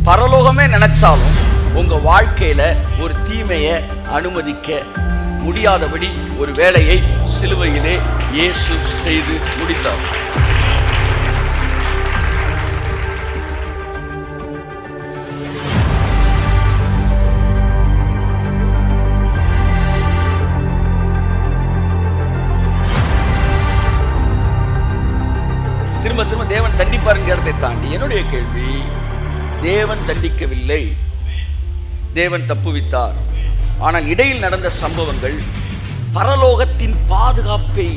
பரலோகமே நினைச்சாலும் உங்க வாழ்க்கையில ஒரு தீமையை அனுமதிக்க முடியாதபடி ஒரு வேலையை சிலுவையிலே இயேசு செய்து முடித்தார். திரும்ப திரும்ப தேவன் தண்டிப்பாருங்கிறதை தாண்டி என்னுடைய கேள்வி, தேவன் தண்டிக்கவில்லை, தேவன் தப்புவித்தார். ஆனால் இடையில் நடந்த சம்பவங்கள் பரலோகத்தின் பாதுகாப்பை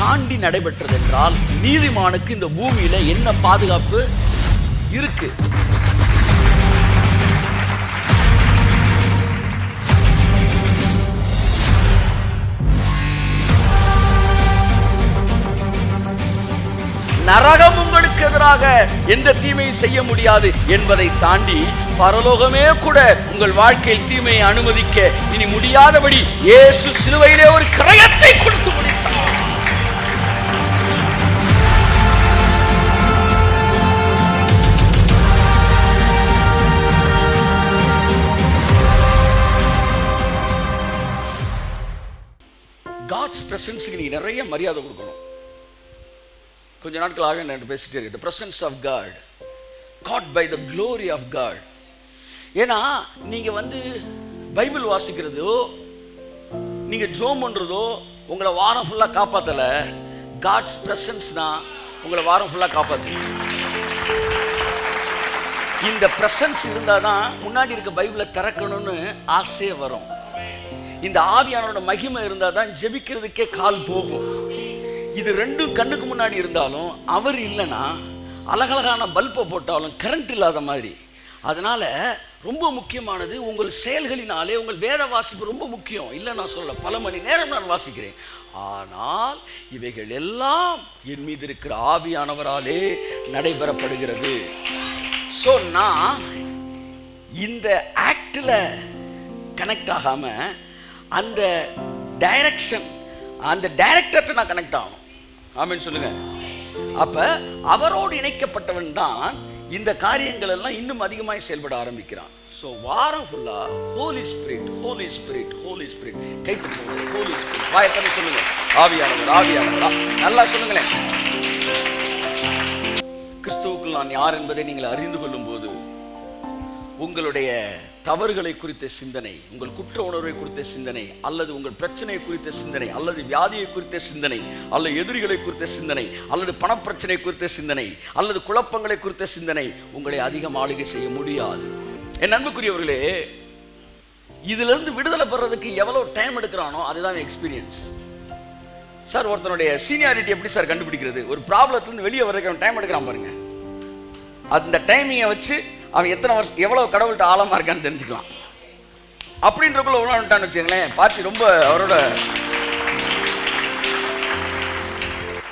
தாண்டி நடைபெற்றது என்றால் நீதிமானுக்கு இந்த பூமியில என்ன பாதுகாப்பு இருக்கு? நரகம் உங்களுக்கு எதிராக எந்த தீமையும் செய்ய முடியாது என்பதை தாண்டி பரலோகமே கூட உங்கள் வாழ்க்கையில் தீமையை அனுமதிக்க இனி முடியாதபடி இயேசு சிலுவையிலே ஒரு கிரயத்தை கொடுத்து முடித்தார். God's presence-க்கு நீ நிறைய மரியாதை கொடுக்கணும். கொஞ்ச நாட்களாக நான் பேசிட்டே இருக்கேன், the presence of God, caught by the glory of God. ஏன்னா நீங்க பைபிள் வாசிக்கிறதோ நீங்க ஜெபம் பண்றதோ உங்களை வாரம் ஃபுல்லா காப்பாத்தல. God's presence தான் உங்களை வாரம் ஃபுல்லா காப்பாத்து. இந்த presence இருந்தாதான் முன்னாடி இருக்க பைபிளை திறக்கணும்னு ஆசையே வரும். இந்த ஆவியானவரோட மகிமை இருந்தாதான் ஜெபிக்கிறதுக்கே கால் போகும். இது ரெண்டும் கண்ணுக்கு முன்னாடி இருந்தாலும் அவர் இல்லைன்னா அழகழகான பல்பை போட்டாலும் கரண்ட் இல்லாத மாதிரி. அதனால ரொம்ப முக்கியமானது உங்கள் செயல்களினாலே உங்கள் வேத வாசிப்பு ரொம்ப முக்கியம். இல்லை நான் சொல்ல, பல மணி நேரம் நான் வாசிக்கிறேன். ஆனால் இவைகள் எல்லாம் என் மீது இருக்கிற ஆவியானவராலே நடைபெறப்படுகிறது. ஸோ நான் இந்த ஆக்டில் கனெக்ட் ஆகாம அந்த டைரக்ஷன், அந்த டைரக்டர்கிட்ட நான் கனெக்ட் ஆகணும். ஆமென் சொல்லுங்க. அப்ப அவரோடு இணைக்கப்பட்டவன் தான் இந்த காரியங்கள் எல்லாம் இன்னும் அதிகமாக செயல்பட ஆரம்பிக்கிறான். ஸோ வாரம் ஃபுல்லா holy spirit, holy spirit, holy spirit. கைத்து ஹோலி ஸ்பிரிட் வாயத்தனை சொல்லுங்க. ஆவியானவர், ஆவியானவரா நல்லா சொல்லுங்களேன். கிறிஸ்துவுக்குள் நான் யார் என்பதை நீங்கள் அறிந்து கொள்ளும் போது உங்களுடைய தவறுகளை குறித்த சிந்தனை, உங்கள் குற்ற உணர்வை குறித்த சிந்தனை, அல்லது உங்கள் பிரச்சனையை குறித்த சிந்தனை, அல்லது வியாதியை குறித்த சிந்தனை, அல்லது எதிரிகளை குறித்த சிந்தனை, அல்லது பணப்பிரச்சனை குறித்த சிந்தனை, அல்லது குழப்பங்களை குறித்த சிந்தனை உங்களை அதிகம் ஆளுகை செய்ய முடியாது. என் அன்புக்குரியவர்களே, இதுல இருந்து விடுதலை பெறதுக்கு எவ்வளவு டைம் எடுக்கிறானோ அதுதான் எக்ஸ்பீரியன்ஸ். சார், ஒருத்தனுடைய சீனியாரிட்டி எப்படி சார் கண்டுபிடிக்கிறது? ஒரு ப்ராப்ளத்திலிருந்து வெளியே வர்றதுக்கு டைம் எடுக்கிறான் பாருங்க. அந்த டைமிங்கை வச்சு அவன் எத்தனை வருஷம் எவ்வளவு கடவுள்கிட்ட ஆழமா இருக்கான்னு தெரிஞ்சுக்கலாம். அப்படின்றக்குள்ள உணர்ந்துட்டான்னு வச்சுங்களேன், பார்ட்டி ரொம்ப அவரோட.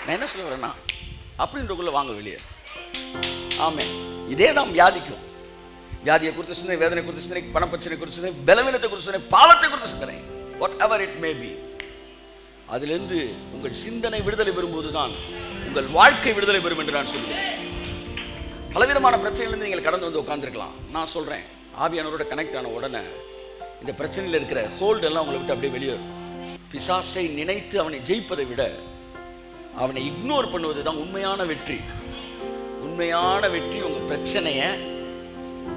நான் என்ன சொல்ல வரேன்னா, அப்படின்றக்குள்ள வாங்க வெளியே. ஆமே, இதே தான் வியாதிக்கும். வியாதியை குறித்த சிந்தனை, வேதனை குறித்த சிந்தனை, பணப்பிரச்சனை குறித்த சிந்தனை, பலவீனத்தை குறித்த சிந்தனை, பாவத்தை குறித்த சிந்தனை, what ever it may be, அதிலிருந்து உங்கள் சிந்தனை விடுதலை பெறும்போதுதான் உங்கள் வாழ்க்கை விடுதலை பெறும் என்று நான் சொல்லுவேன். பலவிதமான பிரச்சனையிலிருந்து நீங்கள் கடந்து வந்து உட்காந்துருக்கலாம். நான் சொல்கிறேன், ஆவியானவரோட கனெக்ட் ஆன உடனே இந்த பிரச்சனையில் இருக்கிற ஹோல்டு எல்லாம் உங்களை விட்டு அப்படியே வெளியேறும். பிசாசை நினைத்து அவனை ஜெயிப்பதை விட அவனை இக்னோர் பண்ணுவது தான் உண்மையான வெற்றி. உண்மையான வெற்றி உங்கள் பிரச்சனையை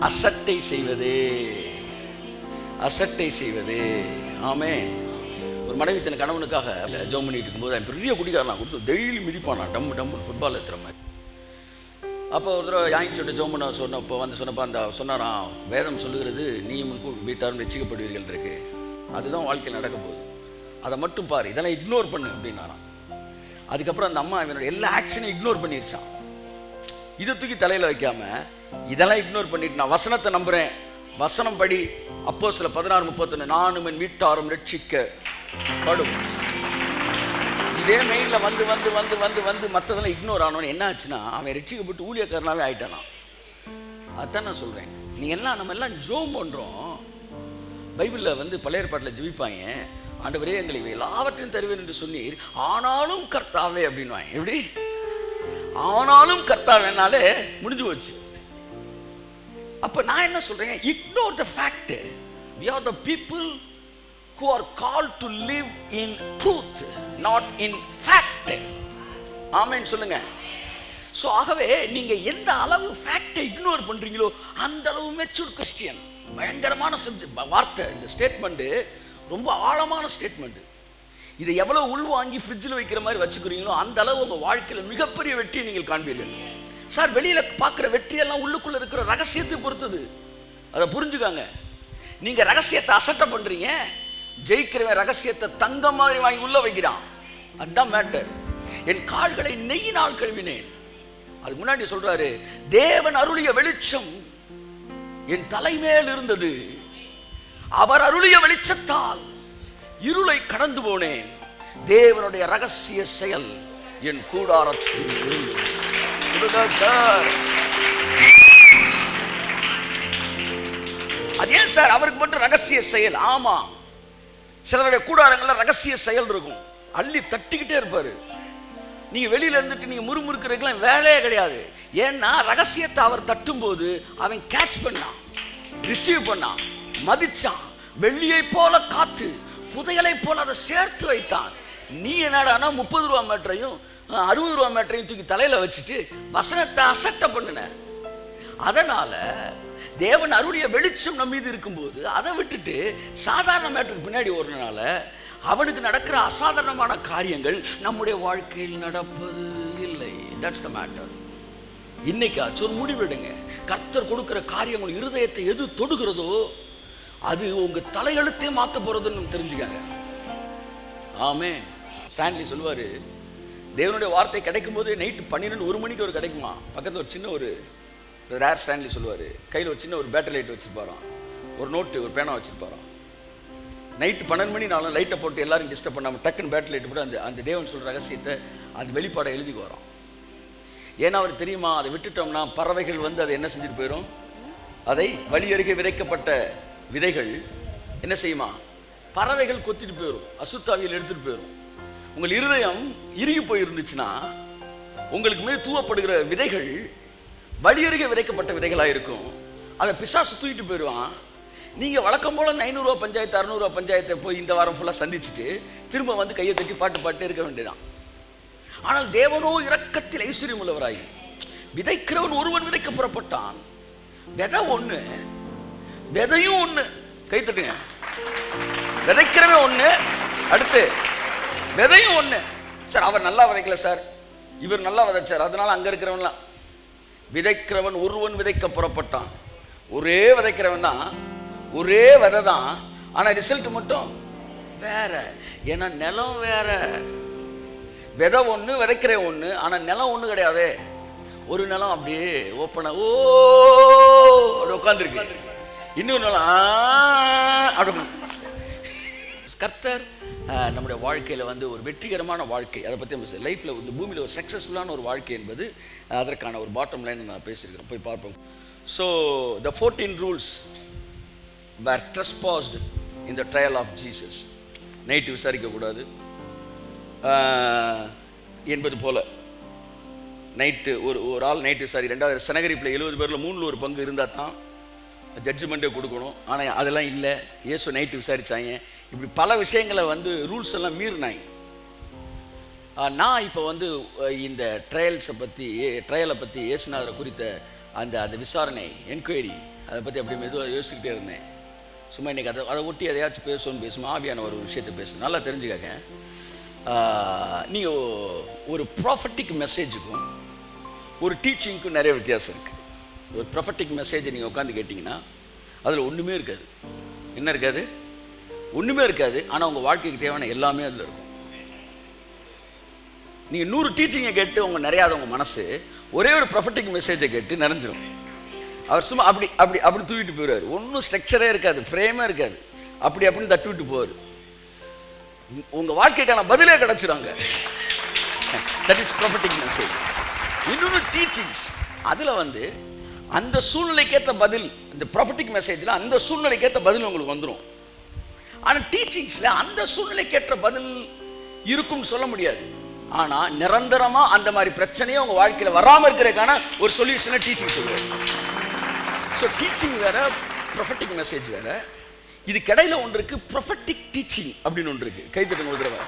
அசட்டை செய்வது, அசட்டை செய்வது. ஆமே, ஒரு மனைவி தன் கணவனுக்காக ஜெபம் பண்ணிட்டு இருக்கும்போது பெரிய குடிக்காரன் கொடுத்து டெய்லி மிதிப்பானா, டம்மு டம்மு ஃபுட்பால் ஏற்றுற மாதிரி. அப்போ ஒரு தடவை யாங்கிச்சோட்ட ஜோம் பண்ண சொன்னப்போ சொன்னப்போ அந்த சொன்னாராம், வேதம் சொல்லுகிறது நீயும் வீட்டாரும் ரட்சிக்கப்படுவீர்கள் இருக்கு, அதுதான் வாழ்க்கையில் நடக்க போகுது, அதை மட்டும் பாரு, இதெல்லாம் இக்னோர் பண்ணு அப்படின்னாராம். அதுக்கப்புறம் அந்த அம்மா இவனோட எல்லா ஆக்ஷனையும் இக்னோர் பண்ணிருச்சான். இதை தூக்கி தலையில் வைக்காம இதெல்லாம் இக்னோர் பண்ணிட்டு நான் வசனத்தை நம்புறேன், வசனம் படி, அப்போஸ்தலர் 16:31, நானும் என் வீட்டாரும் ரட்சிக்கப்படும். இதே மெயிலில் வந்து வந்து வந்து வந்து வந்து மற்றதெல்லாம் இக்னோர் ஆனோன்னு என்ன ஆச்சுன்னா அவன் ரட்சிக்கப்பட்டு ஊழியக்காரனாவே ஆயிட்டானா. அதுதான் நான் சொல்கிறேன். நீங்கள் எல்லாம் நம்ம எல்லாம் ஜோம் பண்ணுறோம். பைபிளில் பழைய ஏற்பாட்டில் ஜெபிப்பாங்க, ஆண்டவரே எங்களை எல்லாவற்றையும் தருவேன் என்று சொன்னீர், ஆனாலும் கர்த்தாவே அப்படின்வாங்க. எப்படி? ஆனாலும் கர்த்தாவேனாலே முடிஞ்சு போச்சு. அப்ப நான் என்ன சொல்றேன், ignore the fact. We are the people who are called to live in truth, not in fact. ஆமென் சொல்லுங்க. சோ ஆகவே நீங்க எந்த அளவு ஃபேக்டை இக்னோர் பண்றீங்களோ அந்த அளவு மெச்சூர் கிறிஸ்டியன். பயங்கரமான வார்த்தை இந்த ஸ்டேட்மெண்ட், ரொம்ப ஆழமான ஸ்டேட்மெண்ட். இதை எவ்வளவு உள்வாங்கி ஃப்ரிட்ஜில் வைக்கிற மாதிரி வச்சுக்கிறீங்களோ அந்த அளவு உங்க வாழ்க்கையில மிகப்பெரிய வெற்றியை நீங்கள் காண்பீர்கள். சார், வெளியில பார்க்குற வெற்றியெல்லாம் உள்ளுக்குள்ள இருக்கிற ரகசியத்தை பொறுத்தது. அதை புரிஞ்சுக்காங்க. நீங்க ரகசியத்தை அசட்டை பண்றீங்க, ஜெயிக்கிறவன் ரகசியத்தை தங்கம் மாதிரி வாங்கி உள்ள வைக்கிறான். அதுதான் மேட்டர். என் கால்களை நெய்யினால் கழுவினேன். அதுக்கு முன்னாடி சொல்றாரு, தேவன் அருளிய வெளிச்சம் என் தலைமேல் இருந்தது, அவர் அருளிய வெளிச்சத்தால் இருளை கடந்து போனேன். தேவனுடைய ரகசிய செயல் என் கூடாரத்தில் இருந்தது. அது ஏன் சார் அவருக்கு மட்டும் ரகசிய செயல்? ஆமா, சிலருடைய கூடாரங்கள்ல ரகசிய செயல் இருக்கும், அள்ளி தட்டிக்கிட்டே இருப்பாரு. நீங்க வெளியில இருந்துட்டு நீங்க முறுமுறுக்கிறதுக்கெல்லாம் வேலையே கிடையாது. ஏன்னா ரகசியத்தை அவர் தட்டும் போது அவன் கேட்ச் பண்ணான், ரிசீவ் பண்ணான், மதிச்சான், வெள்ளியை போல காத்து புதையலை போல அதை சேர்த்து வைத்தான். நீ என்னடானா 30 ரூபா மேட்டரையும் 60 ரூபா மேட்டரையும் தூக்கி தலையில வச்சுட்டு வசனத்தை அசட்டை பண்ணுன. அதனால தேவன் அருளிய வெளிச்சம் நம்ம மீது இருக்கும்போது அதை விட்டுட்டு சாதாரண மேட்டருக்கு பின்னாடி ஓடுறதுனால அவனுக்கு நடக்கிற அசாதாரணமான காரியங்கள் நம்முடைய வாழ்க்கையில் நடப்பது இல்லை. That's the matter. இன்னைக்காச்சும் ஒரு முடிவெடுங்க. கர்த்தர் கொடுக்கிற காரியங்கள் இருதயத்தை எது தொடுகிறதோ அது உங்க தலையெழுத்தே மாற்ற போறதுன்னு தெரிஞ்சுக்காங்க. ஆமே. சாண்ட்லி சொல்லுவாரு, தேவனுடைய வார்த்தை கிடைக்கும் போது நைட்டு 12-1 மணிக்கு ஒரு கிடைக்குமா. பக்கத்தில் ஒரு சின்ன ஒரு ரேர் ஸ்டான்லி சொல்லுவார், கையில் ஒரு சின்ன ஒரு பேட்டரி லைட் வச்சுருப்பாராம், ஒரு நோட்டு ஒரு பேனா வச்சுருப்பாராம். நைட்டு 12 மணினாலும் லைட்டை போட்டு எல்லாரும் டிஸ்டர்ப் பண்ணாமல் டக்குன்னு பேட்டரி லைட்டு போட்டு அந்த தேவன் சொல்கிற ரகசியத்தை அந்த வெளிப்பாடை எழுதிக்கு வரோம். ஏன்னா அவர் தெரியுமா, அதை விட்டுட்டோம்னா பறவைகள் வந்து அதை என்ன செஞ்சுட்டு போயிடும், அதை வழி அருகே விதைக்கப்பட்ட விதைகள் என்ன செய்யுமா, பறவைகள் கொத்திட்டு போயிடும், அசுத்தாவியில் எடுத்துகிட்டு போயிடும். உங்கள் இருதயம் இறுகி போயிருந்துச்சுன்னா உங்களுக்கு மீது தூவப்படுகிற விதைகள் வழி அருகே விதைக்கப்பட்ட விதைகளாக இருக்கும். அதை பிசாசு தூக்கிட்டு போயிடுவான். நீங்கள் வழக்கம் போல் 500 ரூபா பஞ்சாயத்து 600 ரூபா பஞ்சாயத்தை போய் இந்த வாரம் ஃபுல்லாக சந்திச்சுட்டு திரும்ப வந்து கையை தட்டி பாட்டு இருக்க வேண்டியதான். ஆனால் தேவனோ இரக்கத்தில் ஐஸ்வர்யம் உள்ளவராய், விதைக்கிறவன் ஒருவன் விதைக்க புறப்பட்டான். விதை ஒன்று, விதையும் ஒன்று. கை தட்டுங்க. விதைக்கிறவன் ஒன்று, அடுத்து விதையும் ஒன்று. சார், அவர் நல்லா விதைக்கல சார், இவர் நல்லா விதைச்சார், அதனால அங்கே இருக்கிறவன்லாம். விதைக்கிறவன் ஒருவன் விதைக்க புறப்பட்டான். ஒரே விதைக்கிறவன் தான், ஒரே விதை தான், ஆனால் ரிசல்ட் மட்டும் வேற. ஏன்னா நிலம் வேற. விதை ஒன்று, விதைக்கிற ஒன்று, ஆனால் நிலம் ஒன்று கிடையாது. ஒரு நிலம் அப்படியே ஓப்பனா அப்படி உட்காந்துருக்கு, இன்னொரு நிலம் அப்படி. கர்த்தர் நம்முடைய வாழ்க்கையில் வந்து ஒரு வெற்றிகரமான வாழ்க்கை, அதை பற்றி லைஃப்பில் இந்த பூமியில் ஒரு சக்ஸஸ்ஃபுல்லான ஒரு வாழ்க்கை என்பது அதற்கான ஒரு பாட்டம் லைன் நான் பேசியிருக்கேன், போய் பார்ப்போம். So the 14 rules were trespassed in the trial of Jesus. Night விசாரிக்கக்கூடாது என்பது போல் நைட்டு ஒரு ஆள் நைட்டு விசாரி. 2வது சனகரிப்பில் 70 பேரில் 3 ஒரு பங்கு இருந்தால் தான் ஜட்ஜ்மெண்ட்டே கொடுக்கணும். ஆனால் அதெல்லாம் இல்லை. இயேசு நைட்டு விசாரித்தாங்க. இப்படி பல விஷயங்களை வந்து ரூல்ஸ் எல்லாம் மீறினாங்க. நான் இப்போ வந்து இந்த ட்ரையலை பற்றி இயேசுநாதரை குறித்த அந்த விசாரணை, என்கொயரி, அதை பற்றி அப்படி மெதுவாக யோசிச்சுக்கிட்டே இருந்தேன். சும்மா இன்றைக்கி அதை ஒட்டி எதையாச்சும் பேசணும் ஆவியான ஒரு விஷயத்தை பேசணும். நல்லா தெரிஞ்சுக்காங்க. நீங்கள் ஒரு ப்ராஃபட்டிக் மெசேஜுக்கும் ஒரு டீச்சிங்க்கும் நிறைய வித்தியாசம் இருக்குது. ஒரு ப்ராஃபட்டிக் மெசேஜை நீங்கள் உட்காந்து கேட்டிங்கன்னா அதில் ஒன்றுமே இருக்காது. என்ன இருக்காது? ஒன்றுமே இருக்காது. ஆனால் உங்கள் வாழ்க்கைக்கு தேவையான எல்லாமே அதில் இருக்கும். நீங்கள் 100 டீச்சிங்கை கேட்டு உங்கள் நிறையாத உங்கள் மனசு ஒரே ஒரு ப்ராஃபட்டிக் மெசேஜை கேட்டு நிறைஞ்சிடும். அவர் சும்மா அப்படி தூக்கிட்டு போயிடுவார். ஒன்றும் ஸ்ட்ரக்சரே இருக்காது, ஃப்ரேமே இருக்காது, அப்படின்னு தட்டி விட்டு போவார். உங்கள் வாழ்க்கைக்கான பதிலே கிடச்சிடுவாங்க. That is prophetic message. இன்னொரு டீச்சிங்ஸ், அதில் வந்து அந்த சூழ்நிலைக்கேற்ற பதில், இந்த ப்ராஃபட்டிக் மெசேஜில் அந்த சூழ்நிலைக்கேற்ற பதில் உங்களுக்கு வந்துடும். ஆனால் டீச்சிங்ஸில் அந்த சூழ்நிலைக்கேற்ற பதில் இருக்கும்னு சொல்ல முடியாது. ஆனால் நிரந்தரமாக அந்த மாதிரி பிரச்சனையே உங்கள் வாழ்க்கையில் வராமல் இருக்கிறதுக்கான ஒரு சொல்யூஷனை டீச்சிங் சொல்லுவார். ஸோ டீச்சிங் வேற, ப்ரொஃபட்டிக் மெசேஜ் வேற. இது கடையில் ஒன்று இருக்கு, ப்ரொஃபட்டிக் டீச்சிங் அப்படின்னு ஒன்று இருக்கு. கைத்தட்டுங்க ஒரு தடவை.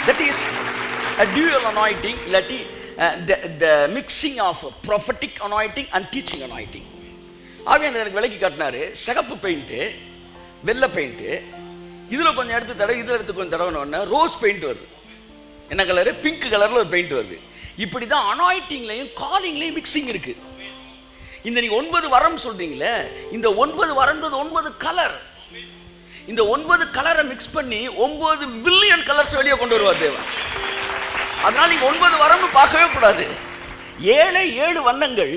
That is a dual anointing, இல்லாட்டி the mixing of prophetic anointing and teaching anointing. ஆவியானவர் எனக்கு விளக்கி காட்டினாரு. சிகப்பு பெயிண்ட்டு, வெள்ளை பெயிண்ட்டு, இதில் கொஞ்சம் எடுத்து தடவை, இதில் எடுத்து கொஞ்சம் தடவைன்னு ரோஸ் பெயிண்ட் வருது. என்ன கலரு? பிங்க் கலரில் ஒரு பெயிண்ட் வருது. இப்படி தான் அனாயிண்டிங்லையும் காலிங்லையும் மிக்சிங் இருக்கு. இந்த நீங்க 9 வரம் சொல்றீங்களே, இந்த 9 வரன்றது 9 கலர். இந்த 9 கலரை மிக்ஸ் பண்ணி 9 பில்லியன் கலர்ஸ் வெளியே கொண்டு வருவார் தேவன். அதனால நீங்க 9 வரம்னு பார்க்கவே கூடாது. 7 வண்ணங்கள்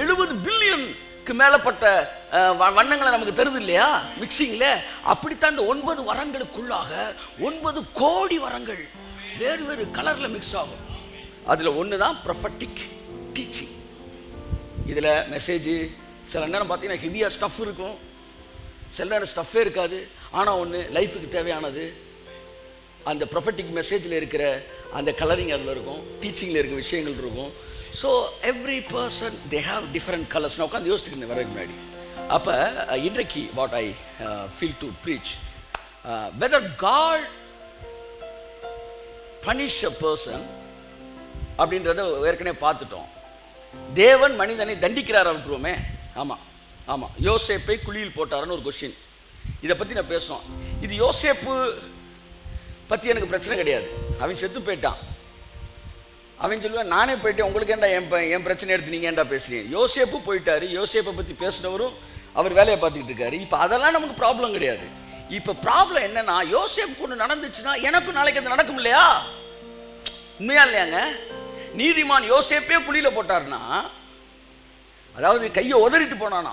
70 பில்லியனுக்கு மேலப்பட்ட வண்ணங்களை நமக்கு தருது இல்லையா மிக்சிங்ல. அப்படித்தான் இந்த 9 வரங்களுக்குள்ளாக 9 கோடி வரங்கள் வேறு வேறு கலர்ல மிக்ஸ் ஆகும். அதுல ஒண்ணுதான் ப்ரொஃபட்டிக் டீச்சிங். இதுல மெசேஜ் சில நேரம் பார்த்தீங்கன்னா ஹெவியா ஸ்டஃப் இருக்கும், சில நேரம் ஸ்டஃப்பே இருக்காது. ஆனா ஒன்று லைஃபுக்கு தேவையானது அந்த ப்ரொஃபட்டிக் மெசேஜில் இருக்கிற அந்த கலரிங் அதில் இருக்கும், டீச்சிங்கில் இருக்கிற விஷயங்கள் இருக்கும். So every person they have different colours. நான் உட்காந்து யோசிச்சுக்கிட்டு வரதுக்கு முன்னாடி அப்போ இன்றைக்கு what I feel to preach, whether God punish a person அப்படின்றத ஏற்கனவே பார்த்துட்டோம். தேவன் மனிதனை தண்டிக்கிறார் விட்டுருவோமே. ஆமாம் ஆமாம், யோசேப்பை குழியில் போட்டாருன்னு ஒரு கொஸ்டின். இதை பற்றி நான் பேசுவோம். இது யோசேப்பு பற்றி எனக்கு பிரச்சனை கிடையாது. அவன் செத்து போயிட்டான். அவன் சொல்லுவான், நானே போயிட்டேன், உங்களுக்கு ஏன்டா என் பிரச்சனை எடுத்து நீங்கள் ஏன்டா பேசுறீங்க. யோசேப்பு போயிட்டாரு, யோசேப்பை பற்றி பேசினவரும் அவர் வேலையை பார்த்துக்கிட்டு இருக்காரு. இப்போ அதெல்லாம் நமக்கு ப்ராப்ளம் கிடையாது. இப்போ ப்ராப்ளம் என்னன்னா, யோசேப்புக்கு ஒன்று நடந்துச்சுன்னா எனக்கும் நாளைக்கு அது நடக்கும் இல்லையா? உண்மையா இல்லையாங்க? நீதிமான் யோசேப்பே குழியில் போட்டார்னா, அதாவது கையை உதறிட்டு போனானா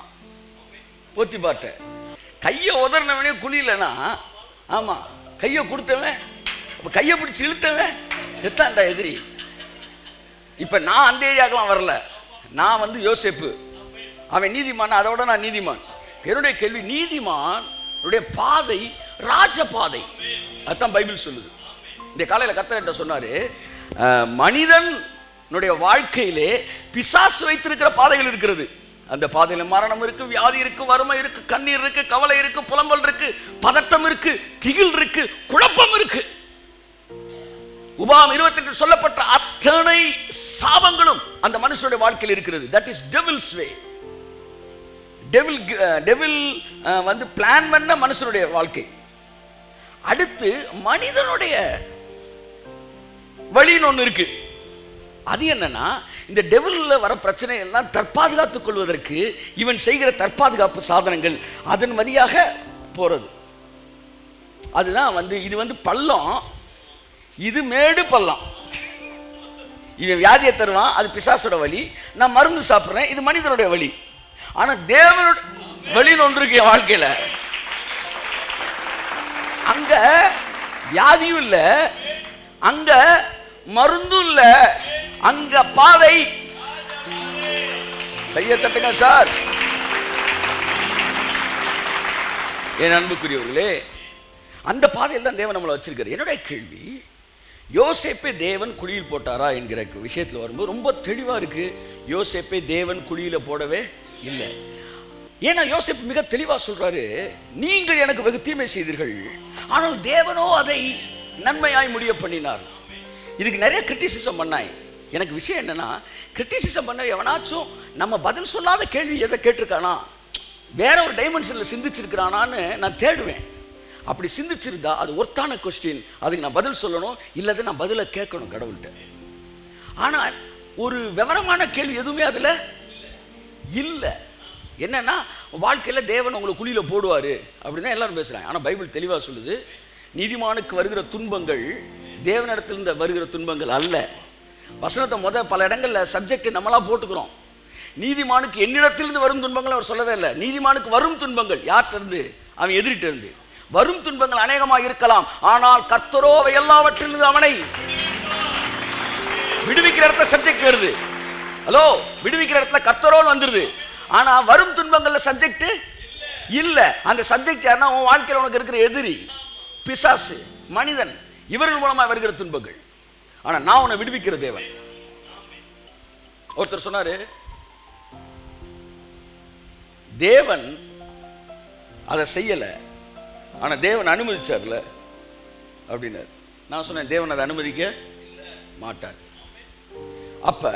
போத்திபார்ட்ட. கையை உதறினவனே குழியிலனா, ஆமா கையை கொடுத்தவன், கையை பிடிச்சி இழுத்தவன் செத்தான்டா எதிரி. இப்ப நான் அந்த ஏரியாக்கெல்லாம் வரல, நான் வந்து யோசேப்பு, அவன் நீதிமான், அதோட நான் நீதிமான். என்னுடைய கேள்வி, நீதிமான் பாதை ராஜ பாதை, அதுதான் பைபிள் சொல்லுது. இந்த காலையில் கர்த்தர் சொன்னாரு, மனிதனுடைய வாழ்க்கையிலே பிசாசு வைத்திருக்கிற பாதைகள் இருக்கிறது. அந்த பாதையில மரணம் இருக்கு, வியாதி இருக்கு, வறுமை இருக்கு, கண்ணீர் இருக்கு, கவலை இருக்கு, புலம்பல் இருக்கு, பதட்டம் இருக்கு, திகில் இருக்கு, குழப்பம் இருக்கு. உபாகம் 28 சொல்லப்பட்ட அத்தனை சாபங்களும் அந்த மனுஷனுடைய வாழ்க்கையில் இருக்கிறது. That is devil's way. Devil வந்து பிளான் பண்ண மனுஷனுடைய வாழ்க்கை. அடுத்து மனிதனுடைய வழின்னு ஒன்று இருக்கு. அது என்னன்னா, இந்த டெவில்ல வர பிரச்சனை எல்லாம் தற்பாதுகாத்துக் கொள்வதற்கு இவன் செய்கிற தற்பாதுகாப்பு சாதனங்கள், அதன் வழியாக போறது. அதுதான் வந்து இது வந்து பள்ளம், இது மேடு பள்ளம். இவன் வியாதியை தருவான், அது பிசாசோட வழி. நான் மருந்து சாப்பிட்றேன், இது மனிதனுடைய வழி. ஆனா தேவனோட வழின்னு ஒன்று இருக்கு என் வாழ்க்கையில. அங்க வியாதியும் இல்ல, அங்க மருந்தும் இல்ல, அங்க பாதை. கையை தட்டுங்க சார். என் அன்புக்குரியவர்களே, அந்த பாதையில் தான் தேவன் நம்மளை வச்சிருக்காரு. என்னுடைய கேள்வி, யோசேப்பை தேவன் குழியில் போட்டாரா என்கிற விஷயத்தில் வரும்போது ரொம்ப தெளிவா இருக்கு. யோசேப்பை தேவன் குழியில போடவே இல்லை. ஏன்னா யோசேப்பு மிக தெளிவா சொல்றாரு, நீங்கள் எனக்கு வெகு தீமை செய்தீர்கள், ஆனால் தேவனோ அதை நன்மையாய் முடிய பண்ணினார். இதுக்கு நிறைய கிரிட்டிசிசம் பண்ணாய். எனக்கு விஷயம் என்னன்னா, கிரிட்டிசிசம் பண்ண எவனாச்சும் நம்ம பதில் சொல்லாத கேள்வி எதை கேட்டிருக்கானா, வேற ஒரு டைமென்ஷன்ல சிந்திச்சிருக்கிறானான்னு நான் தேடுவேன். அப்படி சிந்திச்சிருந்தா அது ஒர்த்தான கொஸ்டின், அதுக்கு நான் பதில் சொல்லணும், இல்லதை நான் பதிலை கேட்கணும் கடவுள்கிட்ட. ஆனால் ஒரு விவரமான கேள்வி எதுவுமே அதுல இல்லை. என்னன்னா, வாழ்க்கையில தேவன் உங்களை குழியில போடுவாரு அப்படின்னு தான் எல்லாரும் பேசுறாங்க. ஆனா பைபிள் தெளிவா சொல்லுது, நீதிமானுக்கு வருகிற துன்பங்கள் தேவனிடத்திலிருந்து வருகிற துன்பங்கள் அல்ல. வசனத்தை பல இடங்கள்ல சப்ஜெக்ட் நம்மளா போட்டுக்கிறோம். நீதிமானுக்கு என்னிடத்திலிருந்து வரும் துன்பங்கள் அவர் சொல்லவே இல்லை. நீதிமானுக்கு வரும் துன்பங்கள் யார்கிட்ட இருந்து? அவன் எதிரிட்ட இருந்து. வரும் துன்பங்கள் அநேகமாக இருக்கலாம், ஆனால் கர்த்தரோ எல்லாவற்றிலிருந்து அவனை விடுவிக்கிற இடத்துல சப்ஜெக்ட் வருது. ஹலோ, விடுவிக்கிற இடத்துல கர்த்தரோன்னு வந்துருது. ஆனா வரும் துன்பங்கள்ல சப்ஜெக்ட் இல்ல. அந்த சப்ஜெக்ட் யாருன்னா, உன் வாழ்க்கையில் உனக்கு இருக்கிற எதிரி, பிசாசு, மனிதன், இவர்கள் மூலமா வருகிற துன்பங்கள். ஆனா நான் உன்னை விடுவிக்கிற தேவன். ஒருத்தர் சொன்னாரு, தேவன் அதை செய்யலை, ஆனால் தேவன் அனுமதிச்சார்ல அப்படின்னாரு. நான் சொன்னேன் தேவன் அதை அனுமதிக்க மாட்டார். அப்ப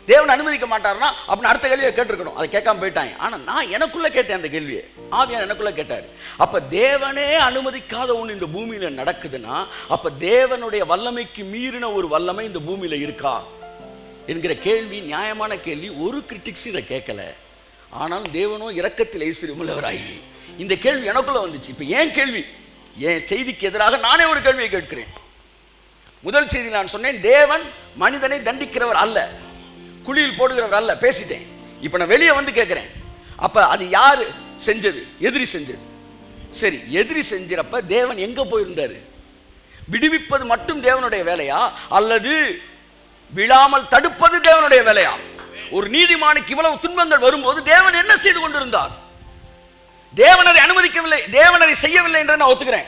தேவன் அனுமதிக்க மாட்டார்னா அப்படின்னு அடுத்த கேள்வியை கேட்டிருக்கணும். அதை கேட்காம போயிட்டாங்க. ஆனால் நான் எனக்குள்ள கேட்டேன் அந்த கேள்வியை, ஆவியார் எனக்குள்ள கேட்டார். அப்ப தேவனே அனுமதிக்காத ஒன்று இந்த பூமியில நடக்குதுன்னா அப்ப தேவனுடைய வல்லமைக்கு மீறின ஒரு வல்லமை இந்த பூமியில இருக்கா என்கிற கேள்வி நியாயமான கேள்வி. ஒரு கிரிட்டிக்ஸ் இதை கேட்கல. ஆனால் தேவனோ இரக்கத்தில் ஐஸ்வர்யமுள்ளவராகி இந்த கேள்வி எனக்குள்ள வந்துச்சு. இப்ப ஏன் கேள்வி, என் செய்திக்கு எதிராக நானே ஒரு கேள்வியை கேட்கிறேன். முதல் செய்தி நான் சொன்னேன் தேவன் மனிதனை தண்டிக்கிறவர் அல்ல, குழியில் போடுகிறவர் அல்ல, பேசிட்டேன். இப்ப நான் வெளியே வந்து கேட்கிறேன், அப்ப அது யாரு செஞ்சது? எதிரி செஞ்சது. சரி, எதிரி செஞ்சப்ப தேவன் எங்க போயிருந்தாரு? விடுவிப்பது மட்டும் தேவனுடைய வேலையா அல்லது விழாமல் தடுப்பது தேவனுடைய வேலையா? ஒரு நீதிமானுக்கு இவ்வளவு துன்பங்கள் வரும்போது தேவன் என்ன செய்து கொண்டிருந்தார்? தேவன் அதை அனுமதிக்கவில்லை, தேவன் அதை செய்யவில்லை என்று நான் ஒத்துக்கிறேன்.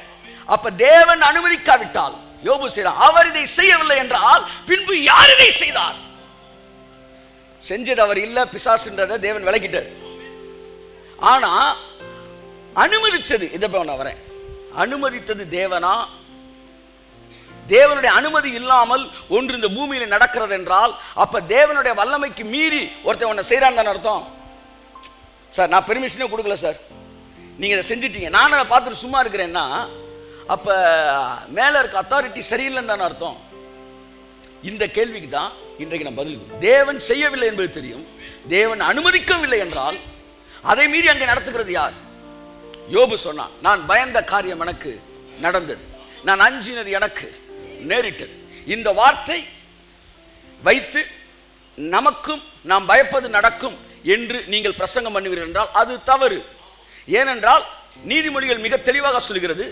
அப்ப தேவன் அனுமதிக்காவிட்டால் யோபு செய்தார், அவர் இதை செய்யவில்லை என்றால் பின்பு யார் இதை செய்தார்? செஞ்சது அவர் இல்ல, பிசாசுன்றதை தேவன் விலகிட்டார். ஆனா அனுமதிச்சது, இதை நான் வரேன், அனுமதித்தது தேவனா? தேவனுடைய அனுமதி இல்லாமல் ஒன்று இந்த பூமியில நடக்கிறது என்றால் அப்ப தேவனுடைய வல்லமைக்கு மீறி ஒருத்தன் ஒன்ன செய்யறான்னு அர்த்தம். சார் நான் பெர்மிஷனே கொடுக்கல சார், நீங்க இதை செஞ்சிட்டீங்க, நான் அதை பார்த்துட்டு சும்மா இருக்கிறேன்னா அப்ப மேல இருக்க அத்தாரிட்டி சரியில்லைன்னு தானே அர்த்தம். இந்த கேள்விக்கு தான் இன்றைக்கு நான் பதில். தேவன் செய்யவில்லை என்பது தெரியும், தேவன் அனுமதிக்கவில்லை என்றால் அதை மீறி அங்கே நடத்துகிறது யார்? யோபு சொன்னான், நான் பயந்த காரியம் எனக்கு நடந்தது, நான் அஞ்சினது எனக்கு நேரிட்டது. இந்த வார்த்தை வைத்து நமக்கும் நாம் பயப்பது நடக்கும் என்று நீங்கள் பிரசங்கம் பண்ணுவீர்கள் என்றால் அது தவறு. ஏனென்றால் நீதிமொழிகள் மிக தெளிவாக சொல்கிறது,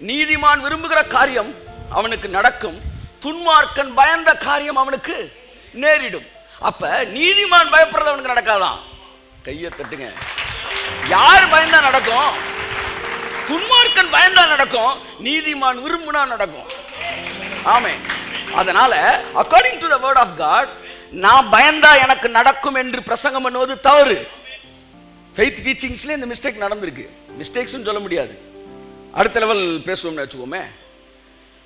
நீதிமான் விரும்புகிற காரியம் அவனுக்கு நடக்கும், துன்மார்க்கன் பயந்த காரியம் அவனுக்கு நேரிடும். அப்ப நீதிமான் பயப்படுறது அவனுக்கு நடக்காதான்? கையை தட்டுங்க. யார் பயந்தா நடக்கும்? துன்மார்க்கன் பயந்தா நடக்கும், நீதிமான் விரும்பினா நடக்கும். ஆமென். அதனால according to the word of God நான் பயந்தா எனக்கு நடக்கும் என்று பிரசங்கம் பண்ணுவது தவறு. ஃபெய்த் டீச்சிங்ஸ்ல இந்த மிஸ்டேக் நடந்திருக்கு. மிஸ்டேக்ஸ்னு சொல்ல முடியாது, அடுத்த லெவல் பேசுவோம்னு வச்சுக்கோமே.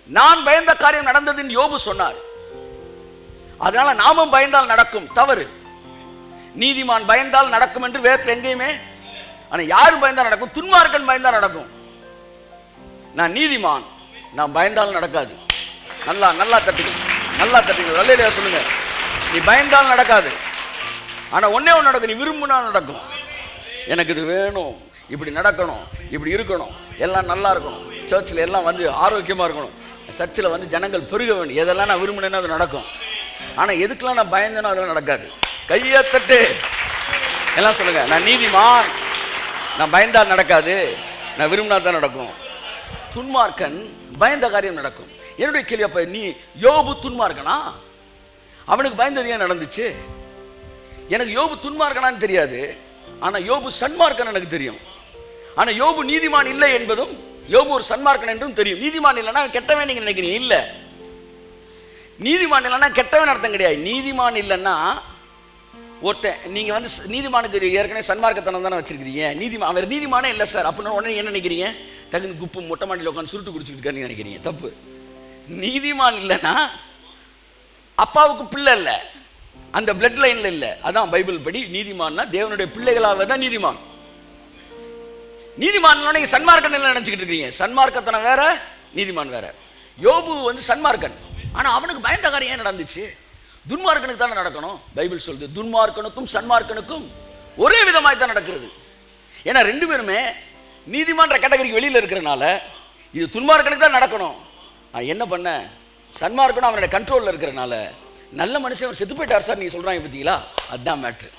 நான் பயந்த காரியம் நடந்ததுன்னு யோபு சொன்னார், அதனால நாமும் பயந்தால் நடக்கும், தவறு. நீதிமான் பயந்தால் நடக்கும் என்று வேதத்தில் எங்கேயுமே. ஆனா யாரு பயந்தால் நடக்கும்? துன்மார்க்கன் பயந்தால் நடக்கும். நான் நீதிமான், நான் பயந்தால் நடக்காது. நல்லா நல்லா தட்டுங்க, நல்லா தட்டுங்க, நல்ல சொல்லுங்க. நீ பயந்தால் நடக்காது, ஆனா ஒன்னே ஒன்று நடக்கும், நீ விரும்பினா நடக்கும். எனக்கு இது வேணும், இப்படி நடக்கணும், இப்படி இருக்கணும், எல்லாம் நல்லா இருக்கணும், சர்ச்சில் எல்லாம் வந்து ஆரோக்கியமா இருக்கணும், சர்ச்சில் வந்து ஜனங்கள் பெருக வேண்டும், எதெல்லாம் நான் விரும்பினேன்னா அது நடக்கும். ஆனா எதுக்கெல்லாம் நான் பயந்தேனோ அதெல்லாம் நடக்காது. கையை தட்டு எல்லாம் சொல்லுங்க. நான் நீதிமான், நான் பயந்தால் நடக்காது, நான் விரும்பினா தான் நடக்கும். துன்மார்க்கன் பயந்த காரியம் நடக்கும். என்னுடைய கேள்வி, அப்ப நீ யோபு துன்மார்க்கனா? அவனுக்கு பயந்தது ஏன் நடந்துச்சு? எனக்கு யோபு துன்மார்க்கனான்னு தெரியாது, ஆனா யோபு சன்மார்க்கன் எனக்கு தெரியும். ஆனா யோபு நீதிமான் இல்லை என்பதும் யோபு ஒரு சன்மார்க்கன் என்றும் தெரியும். நீதிமான் இல்லைன்னா கெட்டவன் நீங்க நினைக்கிறீங்க, இல்ல. நீதிமான் இல்லைன்னா கெட்டவன் அர்த்தம் கிடையாது. நீதிமான் இல்லைன்னா ஒருத்தன், நீங்க வந்து நீதிமானுக்கு ஏற்கனவே சன்மார்க்கத்தனம் தானே வச்சிருக்கீங்க. நீதிமான் அவர் நீதிமானே இல்லை சார் அப்படின்னு உடனே என்ன நினைக்கிறீங்க? டக்குன்னு குப்பு மொட்டை மாட்டில் உட்காந்து சுருட்டு குடிச்சுட்டு நினைக்கிறீங்க, தப்பு. நீதிமான் இல்லைன்னா அப்பாவுக்கு பிள்ளை இல்லை, அந்த பிளட் லைன்ல இல்லை. அதான் பைபிள் படி நீதிமான்னா தேவனுடைய பிள்ளைகளாக தான் நீதிமான். நீதிமான் நீங்க சன்மார்க்கன் நினைச்சுக்கிட்டு இருக்கீங்க. சன்மார்க்கத்தனம் வேற, நீதிமான் வேற. யோபு வந்து சன்மார்க்கன், ஆனா அவனுக்கு பயந்த காரியம் ஏன் நடந்துச்சு? துன்மார்க்கனுக்கு தானே நடக்கணும். பைபிள் சொல்லுது துன்மார்க்கனுக்கும் சன்மார்க்கனுக்கும் ஒரே விதமாய் தான் நடக்கிறது. ஏன்னா ரெண்டு பேருமே நீதிமான்ற கேட்டகரிக்கு வெளியில இருக்கிறனால இது துன்மார்க்கனுக்கு தான் நடக்கணும். என்ன பண்ண, சன்மார்க்கனும் அவனுடைய கண்ட்ரோல்ல இருக்கிறனால நல்ல மனுஷன் செத்து போயிட்டார் சார் நீங்க சொல்றாங்க பார்த்தீங்களா, அதுதான் மேட்ரு.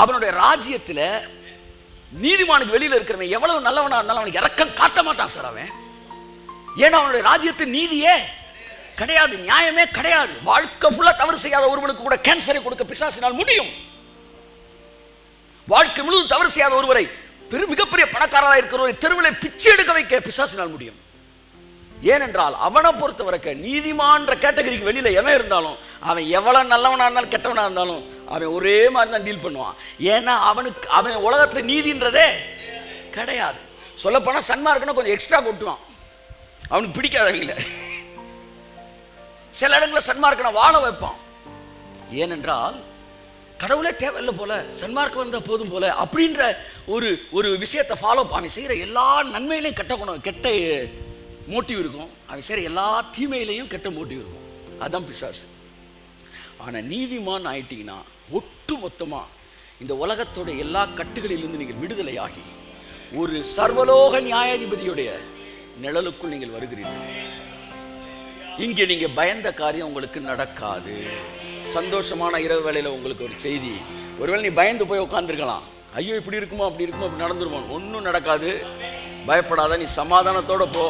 அவனுடைய ராஜ்யத்தில் நீதிமானுக்கு வெளியில இருக்கிறவன் எவ்வளவு நல்லவனா இருந்தாலும் அவனுக்கு இரக்கம் காட்ட மாட்டான் சார் அவன். ஏன்னா அவனுடைய ராஜ்யத்தில் நீதியே கிடையாது, நியாயமே கிடையாது. வாழ்க்கை ஃபுல்லா தவறு செய்யாத ஒருவனுக்கு கூட கேன்சரை கொடுக்க பிசாசினால் முடியும். வாழ்க்கை முழுவதும் தவறு செய்யாத ஒருவரை, மிகப்பெரிய பணக்காரராக இருக்கிறவரை தெருவில் பிச்சை எடுக்க வைக்க பிசாசினால் முடியும். ஏனென்றால் அவனை பொறுத்த வரைக்கும் நீதிமான்ற கேட்டகரிக்கு வெளியில எவன் இருந்தாலும் அவன் எவ்வளவு நல்லவனா இருந்தாலும் கெட்டவனா இருந்தாலும் அவன் ஒரே மாதிரி தான் டீல் பண்ணுவான். ஏன்னா அவன் உலகத்துல நீதின்றதே கிடையாது. சொல்ல போனா சன்மார்க்கணும் கொஞ்சம் எக்ஸ்ட்ரா கொட்டுவான், அவனுக்கு பிடிக்காதவங்கள. சில இடங்களில் சன்மார்க்கனை வாழ வைப்பான். ஏனென்றால் கடவுளே தேவையில்லை போல, சன்மார்க்கம் வந்தால் போதும் போல அப்படின்ற ஒரு விஷயத்தை ஃபாலோ. அவன் செய்கிற எல்லா நன்மையிலையும் கெட்ட மோட்டிவ் இருக்கும், அவன் செய்கிற எல்லா தீமையிலையும் கெட்ட மோட்டிவ் இருக்கும். அதுதான் பிசாசு. ஆனால் நீதிமான் ஆயிட்டீங்கன்னா ஒட்டு மொத்தமாக இந்த உலகத்தோட எல்லா கட்டுகளிலிருந்து நீங்கள் விடுதலையாகி ஒரு சர்வலோக நியாயாதிபதியுடைய நிழலுக்குள் நீங்கள் வருகிறீர்கள். இங்கே நீங்க பயந்த காரியம் உங்களுக்கு நடக்காது. சந்தோஷமான இரவு வேளையில் உங்களுக்கு ஒரு செய்தி, ஒருவேளை நீ பயந்து போய் உட்காந்துருக்கலாம், ஐயோ இப்படி இருக்குமோ அப்படி இருக்குமோ அப்படி நடந்துருமோ. ஒன்றும் நடக்காது, பயப்படாத, நீ சமாதானத்தோட போ.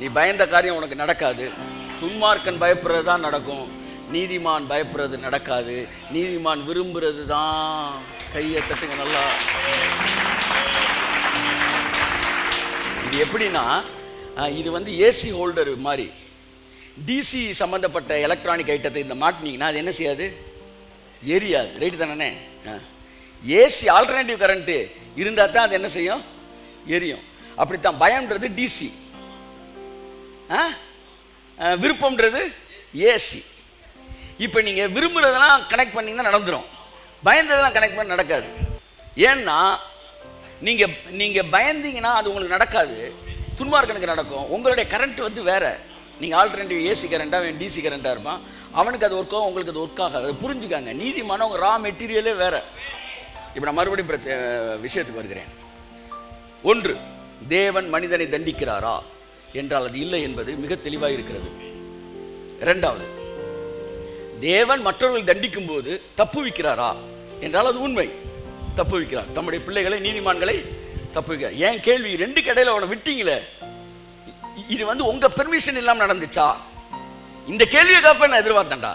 நீ பயந்த காரியம் உனக்கு நடக்காது. துன்மார்க்கன் பயப்படுறது தான் நடக்கும், நீதிமான் பயப்படுறது நடக்காது. நீதிமான் விரும்புறது தான். கையை தட்டுங்க நல்லா. இது எப்படின்னா, இது ஏசி ஹோல்டர் மாதிரி. டிசி சம்மந்தப்பட்ட எலக்ட்ரானிக் ஐட்டத்தை இந்த மாட்டினீங்கன்னா அது என்ன செய்யாது? எரியாது. ரைட்டு தானே? ஏசி ஆல்டர்னேட்டிவ் கரண்ட்டு இருந்தால் தான் அது என்ன செய்யும்? எரியும். அப்படித்தான் பயம்ன்றது டிசி, விருப்பம்ன்றது ஏசி. இப்போ நீங்கள் விரும்புகிறதெல்லாம் கனெக்ட் பண்ணிங்கன்னா நடந்துடும், பயந்ததெல்லாம் கனெக்ட் பண்ண நடக்காது. ஏன்னா நீங்கள் பயந்தீங்கன்னா அது உங்களுக்கு நடக்காது, துன்மார்க்கனுக்கு நடக்கும். உங்களுடைய கரண்ட் வேறு. நீங்கள் ஆல்டர்னேட்டிவ் ஏசி கரண்ட்டாக டிசி கரண்ட்டாக இருப்பான், அவனுக்கு அது ஒர்க் ஆகும், உங்களுக்கு அது ஒர்க் ஆகாது. அதை புரிஞ்சுக்காங்க. நீதிமான உங்கள் ரா மெட்டீரியலே வேறு. இப்போ நான் மறுபடியும் விஷயத்துக்கு வருகிறேன். ஒன்று, தேவன் மனிதனை தண்டிக்கிறாரா என்றால் அது இல்லை என்பது மிக தெளிவாக இருக்கிறது. இரண்டாவது, தேவன் மற்றவர்கள் தண்டிக்கும் போது தப்புவிக்கிறாரா என்றால் அது உண்மை. தப்புவிக்கிறார், தம்முடைய பிள்ளைகளை, நீதிமான்களை தப்புவிக்கிறார். ஏன் கேள்வி? ரெண்டு கடையில் அவனை விட்டீங்களே, இது உங்க பெர்மிஷன் இல்லாமல் நடந்துச்சா? இந்த கேள்வியை கேட்பேன் நான் எதிர்பார்த்தேன்டா.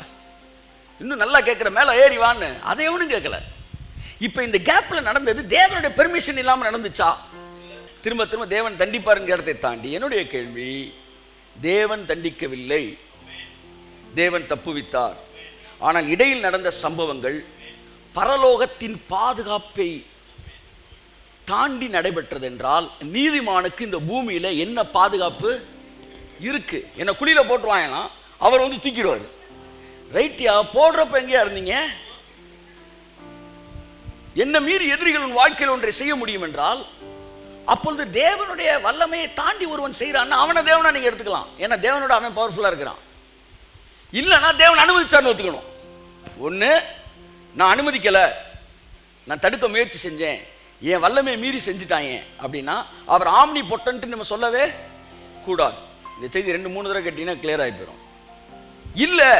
இன்னும் நல்லா கேட்குற, மேலே ஏறி வான்னு, அதை எவனும் கேட்கல. இப்போ இந்த கேப்பில் நடந்தது தேவனுடைய பெர்மிஷன் இல்லாமல் நடந்துச்சா? திரும்ப திரும்ப தேவன் தண்டிப்பாருங்கிற இடத்தை தாண்டி என்னுடைய கேள்வி, தேவன் தண்டிக்கவில்லை, தேவன் தப்புவித்தார். ஆனால் இடையில் நடந்த சம்பவங்கள் பரலோகத்தின் பாதுகாப்பை தாண்டி நடைபெற்றது என்றால் நீதிமானுக்கு இந்த பூமியில என்ன பாதுகாப்பு இருக்கு? என்ன குழியில போட்டுருவாங்க, அவர் தூக்கிடுவார். ரைட்டியா? போடுறப்ப எங்கேயா இருந்தீங்க? என்ன மீறி எதிரிகள் உன் வாழ்க்கையில் ஒன்றை செய்ய முடியும் என்றால் அப்பொழுது தேவனுடைய வல்லமையை தாண்டி ஒருவன் செய்யறான்னா அவனை தேவனா நீங்க எடுத்துக்கலாம். ஏன்னா தேவனோட அவன் பவர்ஃபுல்லா இருக்கிறான். இல்லைன்னா தேவன் அனுமதிச்சார்னு ஒத்துக்கணும். ஒன்று, நான் அனுமதிக்கல, நான் தடுக்க முயற்சி செஞ்சேன், என் வல்லமையை மீறி செஞ்சுட்டாங்க அப்படின்னா அவர் ஆம்னி பொட்டன்ட்டு நம்ம சொல்லவே கூடாது. இந்த செய்தி 2-3 தடவை கேட்டீங்கன்னா கிளியர் ஆகி போயிடும். இல்லை,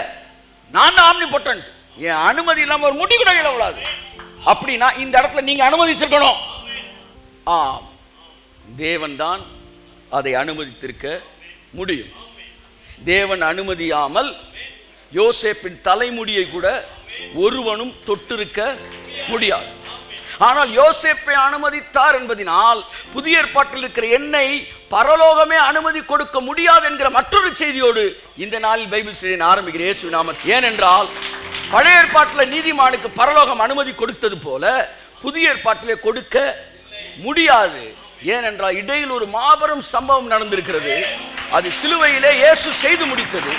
நான் தான் ஆம்னி பொட்டன்ட், என் அனுமதி இல்லாமல் ஒரு முடி கூட விழாது அப்படின்னா இந்த இடத்துல நீங்க அனுமதிச்சிருக்கணும். தேவன் தான் அதை அனுமதித்திருக்க முடியும். தேவன் அனுமதியாமல் யோசேப்பின் தலைமுடியை கூட ஒருவனும் தொட்டிருக்க முடியாது. ஆனால் யோசேப்பை அனுமதித்தார் என்பதனால் புதிய ஏற்பாட்டில் இருக்கிற என்னை பரலோகமே அனுமதி கொடுக்க முடியாது என்கிற மற்றொரு செய்தியோடு இந்த நாளில் பைபிள் ஸ்டடி ஆரம்பிக்கிற இயேசு நாமத்தில். ஏனென்றால் பழைய ஏற்பாட்டில் நீதிமானுக்கு பரலோகம் அனுமதி கொடுத்தது போல புதிய ஏற்பாட்டிலே கொடுக்க முடியாது. ஏனென்றால் இடையில் ஒரு மாபெரும் சம்பவம் நடந்திருக்கிறது. அது சிலுவையிலே இயேசு செய்து முடித்தது.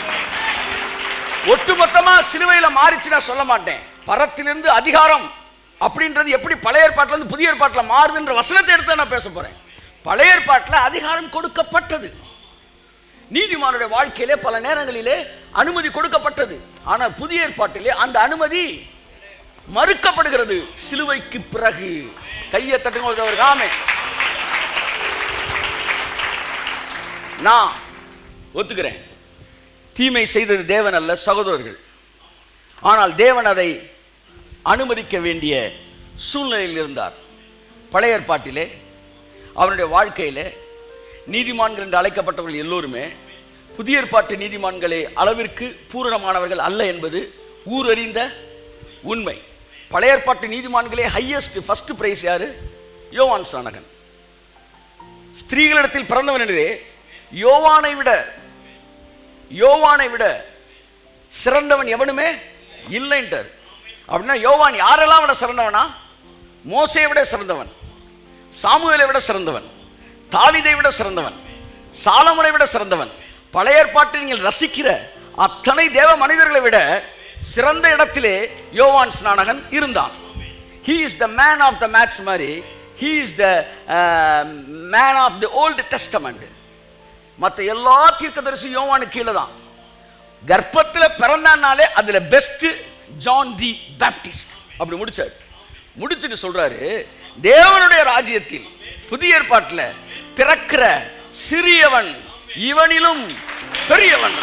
ஒட்டுமொத்தமா சிலுவையில மாறிச்சு நான் சொல்ல மாட்டேன். பரத்திலிருந்து அதிகாரம் அப்படின்றது எப்படி பழைய ஏற்பாட்டில இருந்து புதிய ஏற்பாட்டில் மாறுதுன்ற வசனத்தை எடுத்து நான் பேச போறேன். பழைய ஏற்பாட்டில் அதிகாரம் கொடுக்கப்பட்டது, நீதிமானுடைய வாழ்க்கையிலே பல நேரங்களிலே அனுமதி கொடுக்கப்பட்டது. ஆனால் புதிய ஏற்பாட்டிலே அந்த அனுமதி மறுக்கப்படுகிறது சிலுவைக்கு பிறகு. கையை தட்டுங்க. ஆமென். நான் ஒத்துக்கிறேன், தீமை செய்தது தேவன் அல்ல, சகோதரர்கள். ஆனால் தேவன் அதை அனுமதிக்க வேண்டிய சூழ்நிலையில் இருந்தார். பழைய ஏற்பாட்டிலே அவனுடைய வாழ்க்கையிலே நீதிமான்கள் என்று அழைக்கப்பட்டவர்கள் எல்லோருமே புதிய ஏற்பாட்டு நீதிமான்களே அளவிற்கு பூரணமானவர்கள் அல்ல என்பது ஊரறிந்த உண்மை. பழைய ஏற்பாட்டு நீதிமான்களே ஹையஸ்ட் ஃபர்ஸ்ட் பிரைஸ் யாரு? யோவான் ஸ்நானகன். ஸ்திரீகளிடத்தில் பிறந்தவன் என்றே யோவானை விட சிறந்தவன் எவனுமே இல்லைன்றார். அப்படின்னா யோவான் யாரெல்லாம் விட சிறந்தவனா? மோசேயை விட சிறந்தவன், சாமுவேலை விட சிறந்தவன், தாவீதை விட சிறந்தவன், சாலமோனை விட சிறந்தவன். பழைய ஏற்பாட்டில் நீங்கள் ரசிக்கிற அத்தனை தேவ மனிதர்களை விட சிறந்த இடத்திலே யோவான் ஸ்நானகன் இருந்தான். He is the man of the match மாதிரி. He is the man of the Old Testament. மற்ற எல்லா தீர்க்கதரிசி யோவானுக்கு கீழே தான். கர்ப்பத்தில் பிறந்தானாலே அதுல பெஸ்ட் ஜான் தி பேப்டிஸ்ட். அப்படி முடிச்சுட்டு சொல்றாரு, தேவனுடைய ராஜ்யத்தில் புதிய ஏற்பாட்டில் பிறக்கிற சிறியவன் இவனிலும் பெரியவன்.